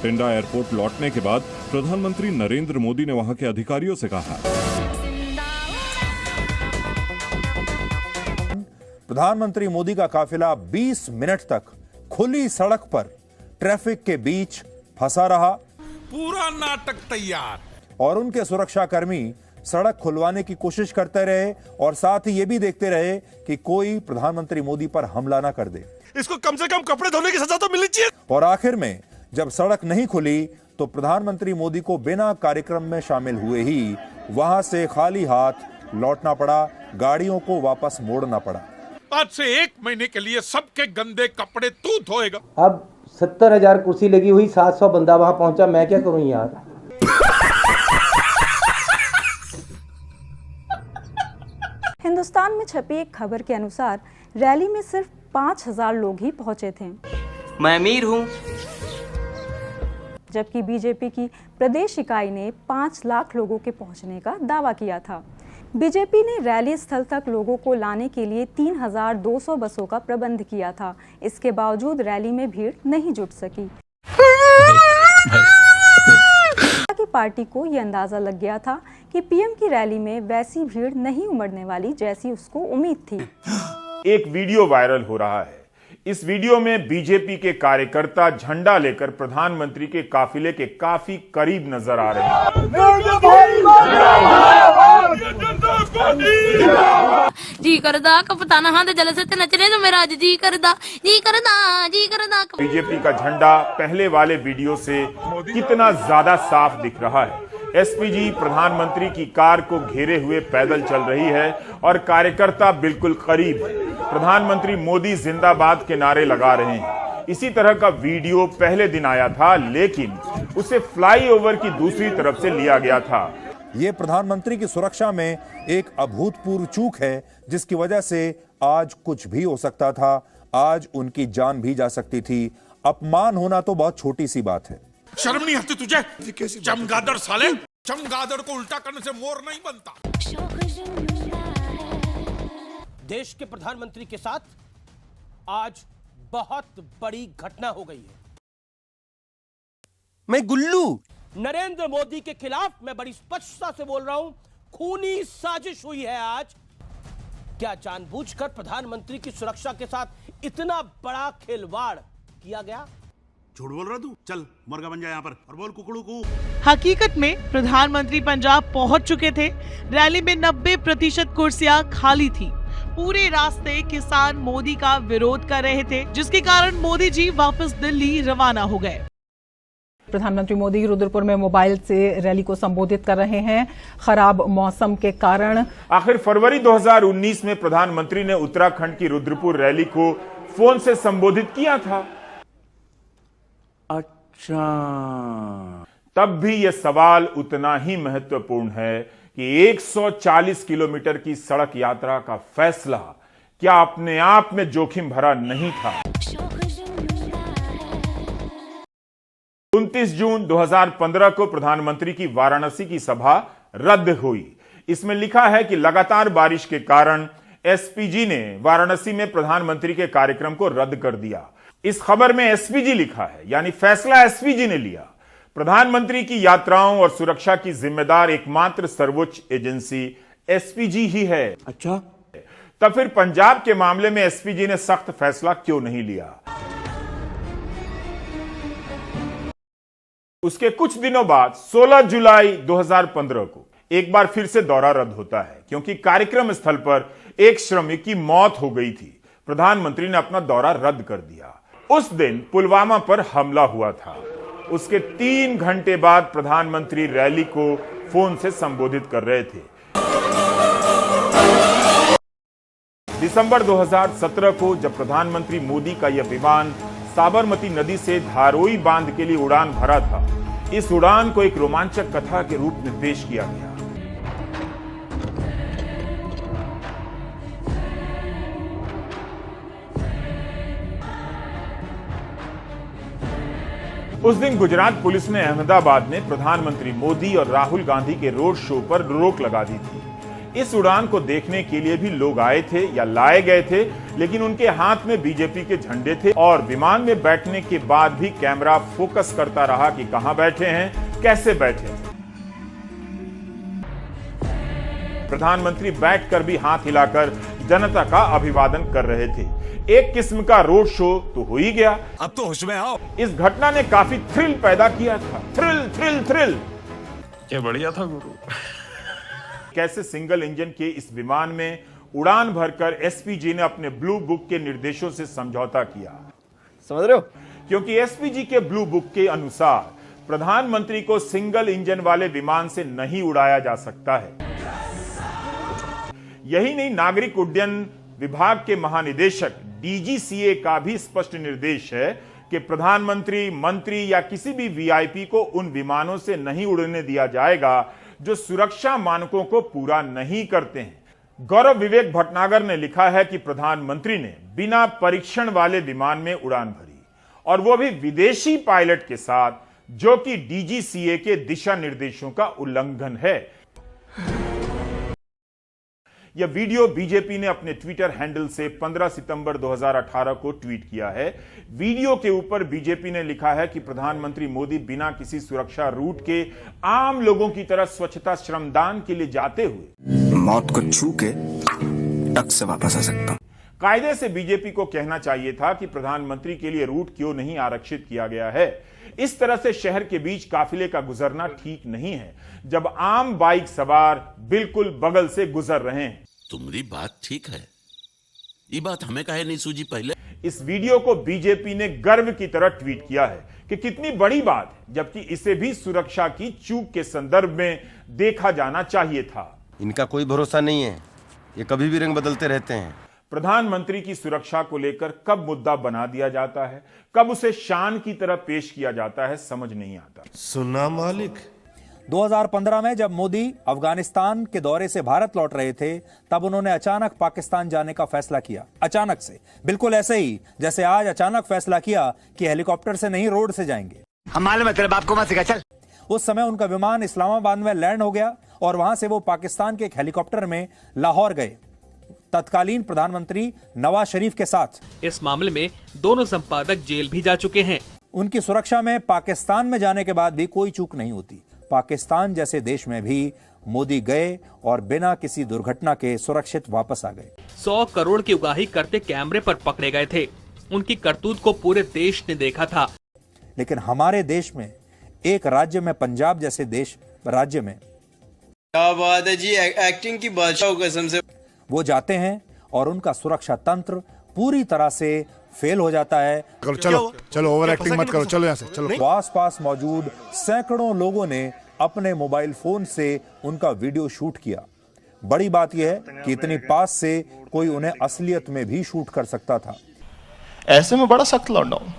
Bathinda airport लौटने के बाद प्रधानमंत्री नरेंद्र मोदी ने वहां के अधिकारियों से कहा, प्रधानमंत्री मोदी का काफिला 20 मिनट तक खुली सड़क पर ट्रैफिक के बीच फंसा रहा। पूरा नाटक तैयार। और उनके सुरक्षाकर्मी सड़क खुलवाने की कोशिश करते रहे और साथ ही यह भी देखते रहे कि कोई प्रधानमंत्री मोदी पर हमला ना कर दे। इसको कम से कम कपड़े धोने की सजा तो मिलनी चाहिए। और आखिर में जब सड़क नहीं खुली तो प्रधानमंत्री मोदी को बिना कार्यक्रम में शामिल हुए ही वहां से खाली हाथ लौटना पड़ा, गाड़ियों को वापस मोड़ना पड़ा। आज से 1 महीने के लिए सबके गंदे कपड़े तू धोएगा। अब 70,000 कुर्सी लगी हुई, 700 बंदा वहां पहुंचा, मैं क्या करूं यार। हिंदुस्तान में छपी एक खबर के अनुसार रैली में सिर्फ 5,000 लोग ही पहुंचे थे। मैं अमीर हूं। जबकि बीजेपी की प्रदेश इकाई ने 5 लाख लोगों के पहुंचने का दावा किया था। बीजेपी ने रैली स्थल तक लोगों को लाने के लिए 3,200 बसों का प्रबंध किया था। इसके बावजूद रैली में भीड़ नहीं जुट सकी। पार्टी को यह अंदाजा लग गया था कि पीएम की रैली में वैसी भीड़ नहीं उमड़ने वाली जैसी उसको उम्मीद थी। एक वीडियो वायरल हो रहा है। इस वीडियो में बीजेपी के कार्यकर्ता झंडा लेकर प्रधानमंत्री के काफिले के काफी करीब नजर आ रहे हैं। जी करदा कप्तान हां दे जलसे ते नचने तो मेरा जी करदा जी करदा जी करदा। बीजेपी का झंडा पहले वाले वीडियो से कितना ज्यादा साफ दिख रहा है। एसपीजी प्रधानमंत्री की कार को घेरे हुए पैदल चल रही है और कार्यकर्ता बिल्कुल करीब है। प्रधानमंत्री मोदी जिंदाबाद के नारे लगा रहे हैं। इसी तरह का वीडियो पहले दिन आया था, लेकिन उसे फ्लाईओवर की दूसरी तरफ से लिया गया था। यह प्रधानमंत्री की सुरक्षा में एक अभूतपूर्व चूक है, जिसकी वजह से आज कुछ भी हो सकता था। आज उनकी जान भी जा सकती थी। अपमान होना तो बहुत छोटी सी बात है। शर्म नहीं आती तुझे? चमगादड़ साले, चमगादड़ को उल्टा करने से मोर नहीं बनता। देश के प्रधानमंत्री के साथ आज बहुत बड़ी घटना हो गई है। मैं गुल्लू नरेंद्र मोदी के खिलाफ मैं बड़ी स्पष्टता से बोल रहा हूं, खूनी साजिश हुई है आज। क्या जानबूझकर प्रधानमंत्री की सुरक्षा के साथ इतना बड़ा खिलवाड़ किया गया? झूठ बोल रहा तू? चल मुर्गा बन जा यहाँ पर और बोल कुकड़ू कू। हकीकत में प्रधानमंत्री पंजाब पहुंच चुके थे। रैली में 90% कुर्सियां खाली थी। पूरे रास्ते किसान मोदी का विरोध कर रहे थे, जिसके कारण मोदी जी वापस दिल्ली रवाना हो गए। प्रधानमंत्री मोदी रुद्रपुर में मोबाइल से रैली को संबोधित कर रहे हैं। खराब मौसम के कारण आखिर फरवरी 2019 में प्रधानमंत्री ने उत्तराखंड की रुद्रपुर रैली को फोन से संबोधित किया था। अच्छा, तब भी यह सवाल उतना ही महत्वपूर्ण है कि 140 किलोमीटर की सड़क यात्रा का फैसला क्या अपने आप में जोखिम भरा नहीं था? 29 जून 2015 को प्रधानमंत्री की वाराणसी की सभा रद्द हुई। इसमें लिखा है कि लगातार बारिश के कारण एसपीजी ने वाराणसी में प्रधानमंत्री के कार्यक्रम को रद्द कर दिया। इस खबर में एसपीजी लिखा है, यानी फैसला एसपीजी ने लिया। प्रधानमंत्री की यात्राओं और सुरक्षा की जिम्मेदार एकमात्र सर्वोच्च एजेंसी एसपीजी ही है। अच्छा, तब फिर पंजाब के मामले में एसपीजी ने सख्त फैसला क्यों नहीं लिया? उसके कुछ दिनों बाद 16 जुलाई 2015 को एक बार फिर से दौरा रद्द होता है, क्योंकि कार्यक्रम स्थल पर एक श्रमिक की मौत हो गई थी। प्रधानमंत्री ने अपना दौरा रद्द कर दिया। उस दिन पुलवामा पर हमला हुआ था। उसके 3 घंटे बाद प्रधानमंत्री रैली को फोन से संबोधित कर रहे थे। दिसंबर 2017 को जब प्रधानमंत्री मोदी का यह विमान साबरमती नदी से धारोई बांध के लिए उड़ान भरा था, इस उड़ान को एक रोमांचक कथा के रूप में पेश किया गया। उस दिन गुजरात पुलिस ने अहमदाबाद में प्रधानमंत्री मोदी और राहुल गांधी के रोड शो पर रोक लगा दी थी। इस उड़ान को देखने के लिए भी लोग आए थे या लाए गए थे, लेकिन उनके हाथ में बीजेपी के झंडे थे और विमान में बैठने के बाद भी कैमरा फोकस करता रहा कि कहां बैठे हैं, कैसे बैठे हैं। प्रधानमंत्री बैठकर भी हाथ हिलाकर जनता का अभिवादन कर रहे थे। एक किस्म का रोड शो तो हो ही गया। अब तो होश में आओ। इस घटना ने काफी थ्रिल पैदा किया था। थ्रिल क्या बढ़िया था गुरु। कैसे सिंगल इंजन के इस विमान में उड़ान भरकर एसपीजी ने अपने ब्लू बुक के निर्देशों से समझौता किया, समझ रहे हो? क्योंकि एसपीजी के ब्लू बुक के अनुसार प्रधानमंत्री को सिंगल इंजन वाले विमान से नहीं उड़ाया जा सकता है। यही नहीं, नागरिक उड्डयन विभाग के महानिदेशक डीजीसीए का भी स्पष्ट निर्देश है कि प्रधानमंत्री, मंत्री या किसी भी वीआईपी को उन विमानों से नहीं उड़ने दिया जाएगा जो सुरक्षा मानकों को पूरा नहीं करते हैं। गौरव विवेक भटनागर ने लिखा है कि प्रधानमंत्री ने बिना परीक्षण वाले विमान में उड़ान भरी, और वो भी विदेशी पायलट के साथ, जो कि डीजीसीए के दिशा निर्देशों का उल्लंघन है। यह वीडियो बीजेपी ने अपने ट्विटर हैंडल से 15 सितंबर 2018 को ट्वीट किया है। वीडियो के ऊपर बीजेपी ने लिखा है कि प्रधानमंत्री मोदी बिना किसी सुरक्षा रूट के आम लोगों की तरह स्वच्छता श्रमदान के लिए जाते हुए मौत को छू के टक से वापस आ सकता। कायदे से बीजेपी को कहना चाहिए था कि प्रधानमंत्री के लिए रूट क्यों नहीं आरक्षित किया गया है। इस तरह से शहर के बीच काफिले का गुजरना ठीक नहीं है, जब आम बाइक सवार बिल्कुल बगल से गुजर रहे हैं। तुम्हारी बात ठीक है, ये बात हमें काहे नहीं सूझी पहले। इस वीडियो को बीजेपी ने गर्व की तरह ट्वीट किया है कि कितनी बड़ी बात है, जबकि इसे भी सुरक्षा की चूक के संदर्भ में देखा जाना चाहिए था। इनका कोई भरोसा नहीं है, ये कभी भी रंग बदलते रहते हैं। प्रधानमंत्री की सुरक्षा को लेकर कब मुद्दा बना दिया जाता है, कब उसे शान की तरह पेश किया जाता है, समझ नहीं आता। सुना मालिक। 2015 में जब मोदी अफगानिस्तान के दौरे से भारत लौट रहे थे, तब उन्होंने अचानक पाकिस्तान जाने का फैसला किया। अचानक से, बिल्कुल ऐसे ही जैसे आज अचानक फैसला किया कि हेलीकॉप्टर से नहीं, रोड से जाएंगे। हम मालूम है, तेरे बाप को मत सिखा, चल। उस समय उनका विमान इस्लामाबाद में लैंड हो गया और वहां से वो पाकिस्तान के एक हेलीकॉप्टर में लाहौर गए, तत्कालीन प्रधानमंत्री नवाज शरीफ के साथ। इस मामले में दोनों संपादक जेल भी जा चुके हैं। उनकी सुरक्षा में पाकिस्तान में जाने के बाद भी कोई चूक नहीं होती। पाकिस्तान जैसे देश में भी मोदी गए और बिना किसी दुर्घटना के सुरक्षित वापस आ गए। 100 करोड़ की उगाही करते कैमरे पर पकड़े गए थे। उनकी करतूत को पूरे देश ने देखा था। लेकिन हमारे देश में, एक राज्य में, पंजाब जैसे राज्य में, क्या बात है जी, एक्टिंग की बादशाह कसम से। वो जाते हैं और उनका सुरक्षा तंत्र पूरी तरह से फेल हो जाता है। चलो ओवर एक्टिंग मत करो, चलो यहाँ से चलो। आसपास मौजूद सैकड़ों लोगों ने अपने मोबाइल फोन से उनका वीडियो शूट किया। बड़ी बात यह है कि इतनी पास से कोई उन्हें असलियत में भी शूट कर सकता था। ऐसे में बड़ा सख्त लौंडा हूं,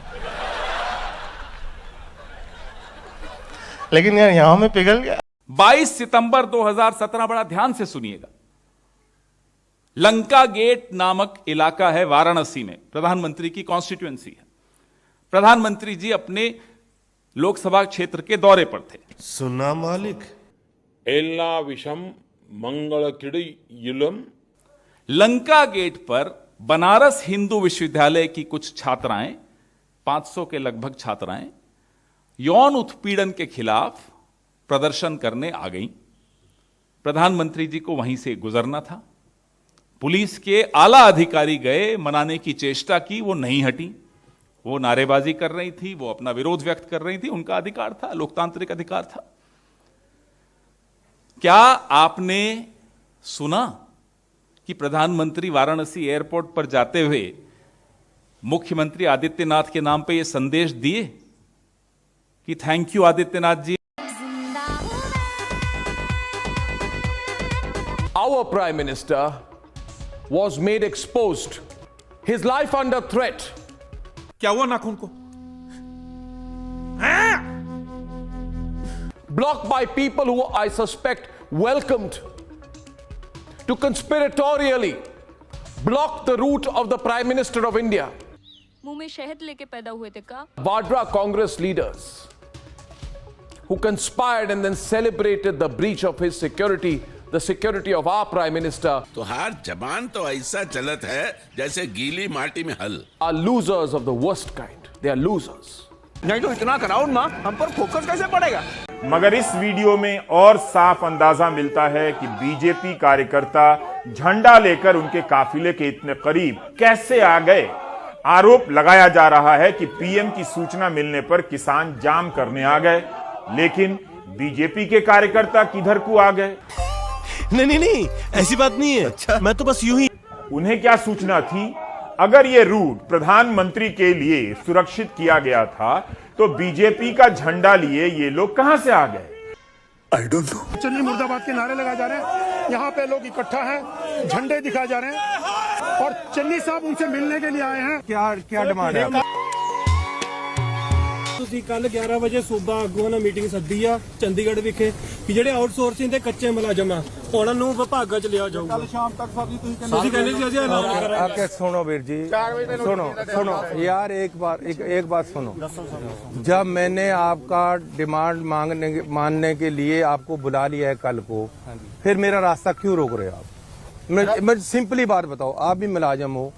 लेकिन यार यहां में पिघल गया। 22 सितंबर 2017, बड़ा ध्यान से सुनिएगा। लंका गेट नामक इलाका है वाराणसी में, प्रधानमंत्री की कॉन्स्टिट्यूएंसी है। प्रधानमंत्री जी अपने लोकसभा क्षेत्र के दौरे पर थे। सुना मालिक। एल्ला विषम मंगल किड़म। लंका गेट पर बनारस हिंदू विश्वविद्यालय की कुछ छात्राएं, 500 के लगभग छात्राएं, यौन उत्पीड़न के खिलाफ प्रदर्शन करने आ गईं। प्रधानमंत्री जी को वहीं से गुजरना था। पुलिस के आला अधिकारी गए, मनाने की चेष्टा की, वो नहीं हटी। वो नारेबाजी कर रही थी, वो अपना विरोध व्यक्त कर रही थी। उनका अधिकार था, लोकतांत्रिक अधिकार था। क्या आपने सुना कि प्रधानमंत्री वाराणसी एयरपोर्ट पर जाते हुए मुख्यमंत्री आदित्यनाथ के नाम पे ये संदेश दिए कि thank you Adityanath ji? Our Prime Minister was made exposed, his life under threat. क्या हुआ नाखून को? Blocked by people who I suspect welcomed to conspiratorially block the route of the Prime Minister of India. मुंह में शहद लेके पैदा हुए थे का? Vadra Congress leaders who conspired and then celebrated the breach of his security the security of our Prime Minister तो हर जबान तो ऐसा चलत है जैसे गीली माटी में हल are losers of the worst kind. They are losers. नहीं तो इतना क्राउड ना हम पर फोकस कैसे पड़ेगा? मगर इस वीडियो में और साफ अंदाजा मिलता है कि बीजेपी कार्यकर्ता झंडा लेकर उनके काफिले के इतने करीब कैसे आ गए। आरोप लगाया जा रहा है कि पीएम की सूचना मिलने पर किसान जाम करने आ गए, लेकिन बीजेपी के कार्यकर्ता किधर को आ गए? नहीं ऐसी बात नहीं है। अच्छा। मैं तो बस यूं ही। उन्हें क्या सूचना थी? अगर ये रूट प्रधानमंत्री के लिए सुरक्षित किया गया था तो बीजेपी का झंडा लिए ये लोग कहां से आ गए? I don't know. चन्नी मुर्दाबाद के नारे लगाए जा रहे हैं, यहाँ पे लोग इकट्ठा हैं, झंडे दिखाए जा रहे हैं और चन्नी साहब उनसे मिलने के लिए आए हैं। क्या डिमांड है? ਤੁਸੀਂ ਕੱਲ 11 ਵਜੇ ਸੂਬਾ ਆਗੂਆਂ ਨਾਲ ਮੀਟਿੰਗ ਸੱਦੀ ਆ ਚੰਡੀਗੜ੍ਹ ਵਿਖੇ ਕਿ ਜਿਹੜੇ ਆਊਟਸੋਰਸਿੰਗ ਦੇ ਕੱਚੇ ਮੁਲਾਜ਼ਮ ਆ ਉਹਨਾਂ ਨੂੰ ਵਿਭਾਗਾਂ 'ਚ ਲਿਆ ਜਾਊਗਾ। ਕੱਲ ਸ਼ਾਮ ਤੱਕ ਸਾਹਿਬ ਜੀ ਤੁਸੀਂ ਕਹਿੰਦੇ ਸੀ ਅਸੀਂ ਐਲਾਨ ਕਰਾਂਗੇ। आके सुनो वीर जी, सुनो यार, एक बात सुनो। जब मैंने आपका डिमांड मानने के लिए आपको बुला लिया है कल को, फिर मेरा रास्ता क्यों रोक रहे हो आप? मैं सिंपली बात बताओ, आप भी मुलाजम हो,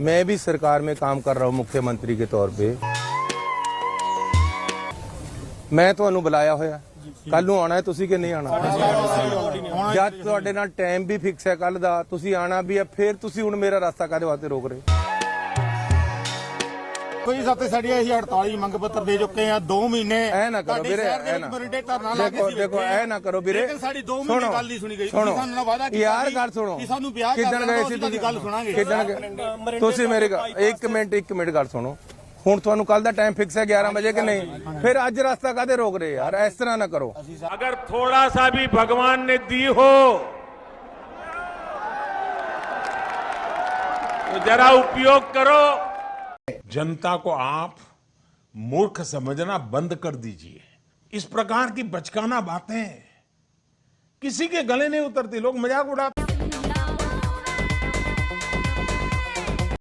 मैं भी सरकार में काम कर रहा हूँ मुख्यमंत्री के तौर पे। मैं ਤੁਹਾਨੂੰ ਬੁਲਾਇਆ ਹੋਇਆ, ਕੱਲ ਨੂੰ ਆਣਾ ਹੈ ਤੁਸੀਂ ਕਿ ਨਹੀਂ ਆਣਾ? ਜਦ ਤੁਹਾਡੇ ਨਾਲ ਟਾਈਮ ਵੀ ਫਿਕਸ ਹੈ ਕੱਲ ਦਾ, ਤੁਸੀਂ ਆਣਾ ਵੀ ਹੈ, ਫਿਰ ਤੁਸੀਂ ਹੁਣ ਮੇਰਾ ਰਸਤਾ ਕਾਹਦੇ ਵਾਸਤੇ ਰੋਕ ਰਹੇ? ਕੋਈ ਸਾਥੇ ਸਾਡੀ ਅਸੀਂ 48 ਮੰਗ ਪੱਤਰ ਦੇ ਚੁੱਕੇ ਆ 2 ਮਹੀਨੇ। ਐ ਨਾ ਕਰੋ ਵੀਰੇ, ਐ ਨਾ ਦੇਖੋ ਐ ਨਾ ਕਰੋ ਵੀਰੇ। ਲੇਕਿਨ ਸਾਡੀ 2 ਮਹੀਨੇ ਗੱਲ ਨਹੀਂ ਸੁਣੀ ਗਈ। ਸੁਣੋ ਸਾਨੂੰ ਵਾਅਦਾ ਕੀਤਾ ਯਾਰ, ਗੱਲ ਸੁਣੋ। ਸਾਨੂੰ ਵਿਆਹ ਕਿੱਦਣ ਗਏ ਸੀ ਤੁਸੀਂ? ਗੱਲ ਸੁਣਾਂਗੇ ਕਿੱਦਣ ਤੁਸੀਂ ਮੇਰੇ ਇੱਕ ਮਿੰਟ ਗੱਲ ਸੁਣੋ। ਹੁਣ ਤੁਹਾਨੂੰ ਕੱਲ ਦਾ ਟਾਈਮ ਫਿਕਸ ਹੈ 11 ਵਜੇ ਕਿ नहीं? फिर आज रास्ता कादे रोक रहे यार? इस तरह ना करो। अगर थोड़ा सा भी भगवान ने दी हो तो जरा उपयोग करो। जनता को आप मूर्ख समझना बंद कर दीजिए। इस प्रकार की बचकाना बातें किसी के गले नहीं उतरती। लोग मजाक उड़ाते